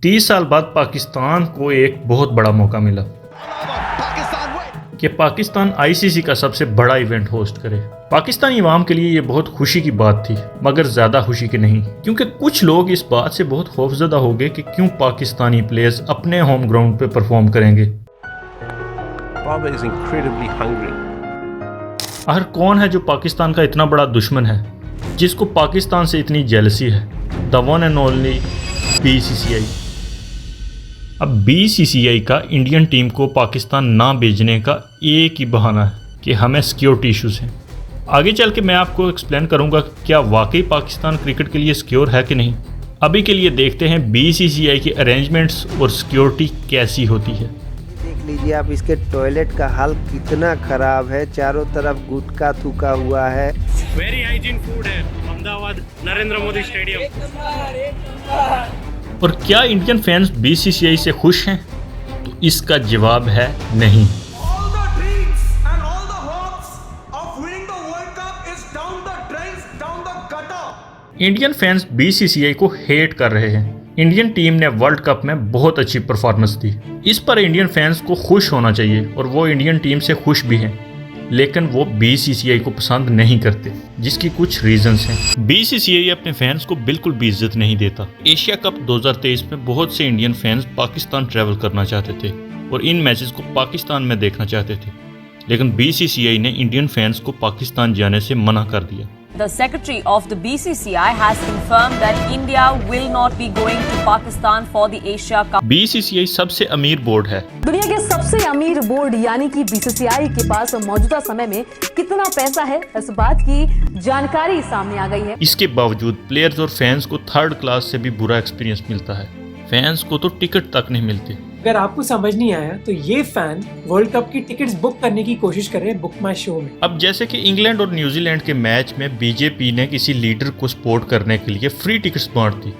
30 साल बाद पाकिस्तान को एक बहुत बड़ा मौका मिला कि पाकिस्तान आईसीसी का सबसे बड़ा इवेंट होस्ट करे। पाकिस्तानी अवाम के लिए ये बहुत खुशी की बात थी, मगर ज़्यादा खुशी की नहीं, क्योंकि कुछ लोग इस बात से बहुत खौफजदा हो गए कि क्यों पाकिस्तानी प्लेयर्स अपने होम ग्राउंड पे परफॉर्म करेंगे। आखिर कौन है जो पाकिस्तान का इतना बड़ा दुश्मन है, जिसको पाकिस्तान से इतनी जेलसी है? The one and only BCCI. अब बीसीसीआई का इंडियन टीम को पाकिस्तान ना भेजने का एक ही बहाना है कि हमें सिक्योरिटी इश्यूज हैं। आगे चल के मैं आपको एक्सप्लेन करूंगा क्या वाकई पाकिस्तान क्रिकेट के लिए सिक्योर है कि नहीं। अभी के लिए देखते हैं बीसीसीआई के अरेंजमेंट्स और सिक्योरिटी कैसी होती है। देख लीजिए आप, इसके टॉयलेट का हाल कितना खराब है, चारों तरफ गुटखा थूका हुआ है। वेरी हाइजीन फूड है अहमदाबाद नरेंद्र मोदी स्टेडियम। और क्या इंडियन फैंस बीसीसीआई से खुश हैं? तो इसका जवाब है नहीं। इंडियन फैंस बीसीसीआई को हेट कर रहे हैं। इंडियन टीम ने वर्ल्ड कप में बहुत अच्छी परफॉर्मेंस दी, इस पर इंडियन फैंस को खुश होना चाहिए और वो इंडियन टीम से खुश भी हैं, लेकिन वो बीसीसीआई को पसंद नहीं करते, जिसकी कुछ रीजंस हैं। बीसीसीआई अपने फैंस को बिल्कुल भी इज्जत नहीं देता। एशिया कप 2023 में बहुत से इंडियन फैंस पाकिस्तान ट्रैवल करना चाहते थे और इन मैचेस को पाकिस्तान में देखना चाहते थे, लेकिन बीसीसीआई ने इंडियन फैंस को पाकिस्तान जाने से मना कर दिया। The Secretary of the BCCI has confirmed that India will not be going to Pakistan for the Asia Cup. BCCI सबसे अमीर बोर्ड है। दुनिया के सबसे अमीर बोर्ड यानी कि बीसीसीआई के पास मौजूदा समय में कितना पैसा है, इस बात की जानकारी सामने आ गई है। इसके बावजूद प्लेयर्स और फैंस को थर्ड क्लास से भी बुरा एक्सपीरियंस मिलता है। फैंस को तो टिकट तक नहीं मिलते। अगर आपको समझ नहीं आया तो ये फैन वर्ल्ड कप की टिकट्स बुक करने की कोशिश कर रहे हैं बुक माई शो में। अब जैसे कि इंग्लैंड और न्यूजीलैंड के मैच में बीजेपी ने किसी लीडर को सपोर्ट करने के लिए फ्री टिकट्स बांट दी।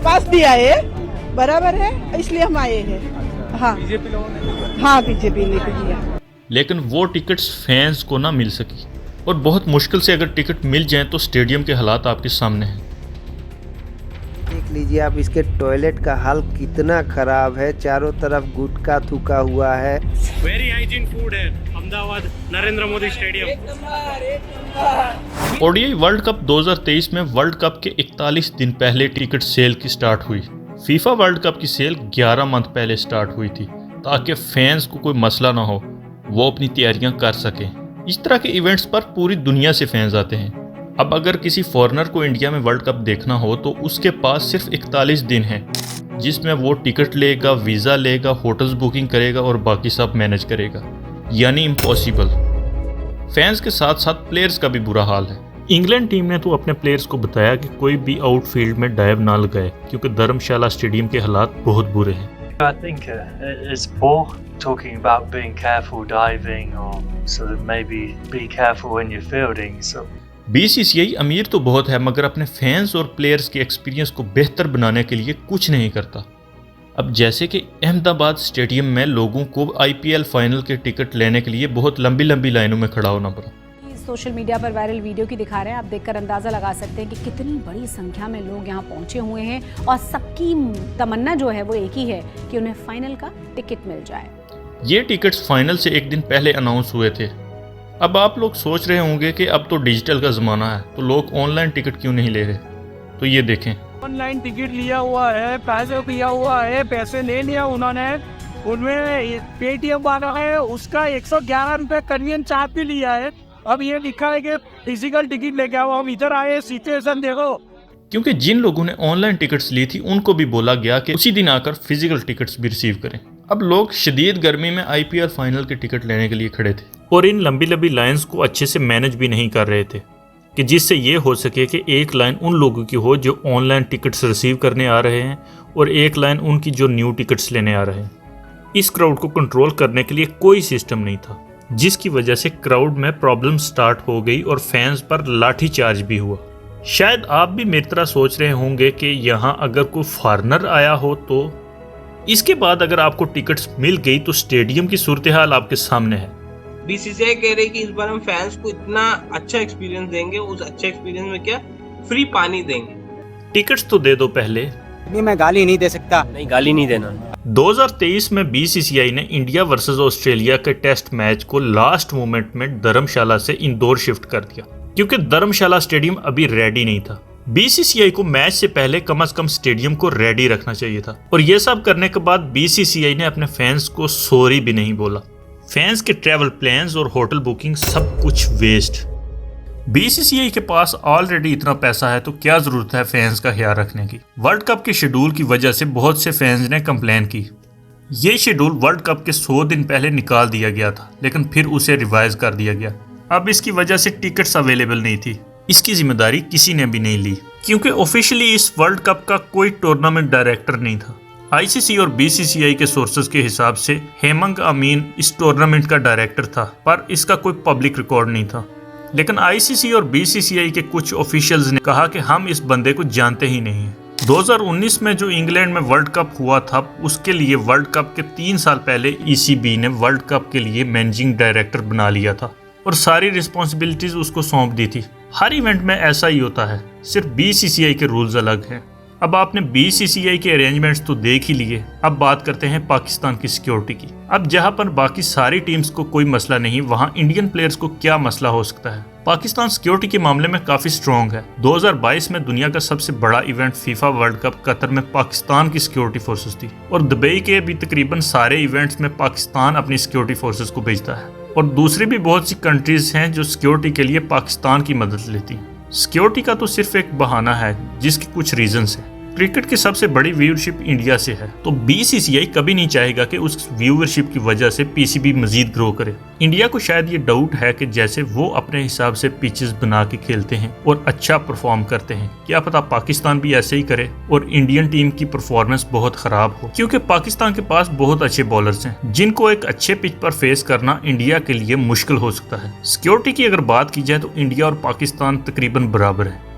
पास दिया है, बराबर है, इसलिए हम आए हैं। हाँ बीजेपी ने दिया, लेकिन वो टिकट्स फैंस को ना मिल सकी, और बहुत मुश्किल से अगर टिकट मिल जाए तो स्टेडियम के हालात आपके सामने हैं। देख लीजिए आप, इसके टॉयलेट का हाल कितना खराब है, चारों तरफ गुटखा थूका हुआ है। वेरी हाइजीन फूड है Ahmedabad Narendra Modi stadium. ODI world cup 2023 में वर्ल्ड कप के 41 दिन पहले टिकट सेल की स्टार्ट हुई। फीफा वर्ल्ड कप की सेल 11 मंथ पहले स्टार्ट हुई थी, ताकि फैंस को कोई मसला ना हो, वो अपनी तैयारियां कर सकें। इस तरह के इवेंट्स पर पूरी दुनिया से फैंस आते हैं। अब अगर किसी फॉरेनर को इंडिया में वर्ल्ड कप देखना हो तो उसके पास सिर्फ 41 दिन हैं, जिसमें वो टिकट लेगा, वीज़ा लेगा, होटल्स बुकिंग करेगा और बाकी सब मैनेज करेगा, यानी इम्पॉसिबल। फैंस के साथ साथ प्लेयर्स का भी बुरा हाल है। इंग्लैंड टीम ने तो अपने प्लेयर्स को बताया कि कोई भी आउटफील्ड में डाइव ना लगाए, क्योंकि धर्मशाला स्टेडियम के हालात बहुत बुरे हैं। I think it's poor talking about being careful diving or sort of maybe be careful when you're fielding. So BCCI अमीर तो बहुत है, मगर अपने फैंस और प्लेयर्स के एक्सपीरियंस को बेहतर बनाने के लिए कुछ नहीं करता। अब जैसे कि अहमदाबाद स्टेडियम में लोगों को आईपीएल फाइनल के टिकट लेने के लिए बहुत लंबी लंबी लाइनों में खड़ा होना पड़ा। सोशल मीडिया पर वायरल वीडियो की दिखा रहे हैं, आप देखकर अंदाजा लगा सकते हैं कि कितनी बड़ी संख्या में लोग यहाँ पहुंचे हुए हैं और सबकी तमन्ना जो है वो एक ही है कि उन्हें फाइनल का टिकट मिल जाए। ये टिकट्स फाइनल से एक दिन पहले अनाउंस हुए थे। अब आप लोग सोच रहे होंगे कि अब तो डिजिटल का ज़माना है, तो लोग ऑनलाइन टिकट क्यों नहीं ले रहे? तो ये देखें, ऑनलाइन टिकट लिया हुआ है, पैसे दिया हुआ है, पैसे ले लिया उन्होंने, उनमें पेटीएम वाला है, उसका 111 रुपये कन्वीनियंस चार्ज भी लिया है। अब ये लिखा है कि फिजिकल टिकट लेके आओ, हम इधर आए, सिचुएशन देखो। क्योंकि जिन लोगों ने ऑनलाइन टिकट्स ली थी उनको भी बोला गया कि उसी दिन आकर फिजिकल टिकट्स भी रिसीव करें। अब लोग शदीद गर्मी में आईपीएल फाइनल के टिकट लेने के लिए खड़े थे और इन लंबी लंबी लाइंस को अच्छे से मैनेज भी नहीं कर रहे थे कि जिससे ये हो सके कि एक लाइन उन लोगों की हो जो ऑनलाइन टिकट्स रिसीव करने आ रहे हैं और एक लाइन उनकी जो न्यू टिकट्स लेने आ रहे हैं। इस क्राउड को कंट्रोल करने के लिए कोई सिस्टम नहीं था, जिसकी वजह से क्राउड में प्रॉब्लम स्टार्ट हो गई और फैंस पर लाठी चार्ज भी हुआ। शायद आप भी मेरी तरह सोच रहे होंगे कि यहाँ अगर कोई फॉरेनर आया हो तो इसके बाद अगर आपको टिकट्स मिल गई तो स्टेडियम की सूरत हाल आपके सामने है। बीसीसीआई कह रही है कि इस बार हम फैंस को इतना अच्छा एक्सपीरियंस देंगे, उस अच्छे एक्सपीरियंस में क्या फ्री पानी देंगे। टिकट्स तो दे दो पहले, नहीं, मैं गाली नहीं दे सकता। नहीं, गाली नहीं देना। 2023 में बीसीसीआई ने इंडिया वर्सेस ऑस्ट्रेलिया के टेस्ट मैच को लास्ट मोमेंट में धर्मशाला से इंदौर शिफ्ट कर दिया क्योंकि धर्मशाला स्टेडियम अभी रेडी नहीं था। बीसीसीआई को मैच से पहले कम से कम स्टेडियम को रेडी रखना चाहिए था और ये सब करने के बाद बीसीसीआई ने अपने फैंस को सॉरी भी नहीं बोला। फैंस के ट्रैवल प्लान्स और होटल बुकिंग सब कुछ वेस्ट। बीसीसीआई के पास ऑलरेडी इतना पैसा है तो क्या जरूरत है फैंस का ख्याल रखने की। वर्ल्ड कप के शेड्यूल की वजह से बहुत से फैंस ने कंप्लेन की। ये शेड्यूल वर्ल्ड कप के 100 दिन पहले निकाल दिया गया था लेकिन फिर उसे रिवाइज कर दिया गया। अब इसकी वजह से टिकट्स अवेलेबल नहीं थी। इसकी जिम्मेदारी किसी ने भी नहीं ली क्योंकि ऑफिशियली इस वर्ल्ड कप का कोई टूर्नामेंट डायरेक्टर नहीं था। आईसीसी और बीसीसीआई के सोर्सेज के हिसाब से हेमंत अमीन इस टूर्नामेंट का डायरेक्टर था पर इसका कोई पब्लिक रिकॉर्ड नहीं था। लेकिन आईसीसी और बीसीसीआई के कुछ ऑफिशियल्स ने कहा कि हम इस बंदे को जानते ही नहीं हैं। 2019 में जो इंग्लैंड में वर्ल्ड कप हुआ था उसके लिए वर्ल्ड कप के 3 साल पहले ईसीबी ने वर्ल्ड कप के लिए मैनेजिंग डायरेक्टर बना लिया था और सारी रिस्पॉन्सिबिलिटीज उसको सौंप दी थी। हर इवेंट में ऐसा ही होता है, सिर्फ बीसीसीआई के रूल्स अलग हैं। अब आपने बीसीसीआई के अरेंजमेंट्स तो देख ही लिए, अब बात करते हैं पाकिस्तान की सिक्योरिटी की। अब जहां पर बाकी सारी टीम्स को कोई मसला नहीं, वहां इंडियन प्लेयर्स को क्या मसला हो सकता है। पाकिस्तान सिक्योरिटी के मामले में काफी स्ट्रॉन्ग है। 2022 में दुनिया का सबसे बड़ा event FIFA world cup Qatar में पाकिस्तान की सिक्योरिटी फोर्सेस थी और दुबई के भी तकरीबन सारे इवेंट्स में पाकिस्तान अपनी सिक्योरिटी फोर्सेस को भेजता है और दूसरी भी बहुत सी कंट्रीज हैं जो सिक्योरिटी के लिए पाकिस्तान की मदद लेती हैं। सिक्योरिटी का तो सिर्फ एक बहाना है जिसके कुछ रीजंस हैं। क्रिकेट की सबसे बड़ी व्यूअरशिप इंडिया से है तो बीसीसीआई कभी नहीं चाहेगा कि उस व्यूअरशिप की वजह से पीसीबी मजीद ग्रो करे। इंडिया को शायद ये डाउट है कि जैसे वो अपने हिसाब से पिचेस बना के खेलते हैं और अच्छा परफॉर्म करते हैं, क्या पता पाकिस्तान भी ऐसे ही करे और इंडियन टीम की परफॉर्मेंस बहुत खराब हो, क्योंकि पाकिस्तान के पास बहुत अच्छे बॉलर्स हैं जिनको एक अच्छे पिच पर फेस करना इंडिया के लिए मुश्किल हो सकता है। सिक्योरिटी की अगर बात की जाए तो इंडिया और पाकिस्तान तकरीबन बराबर है।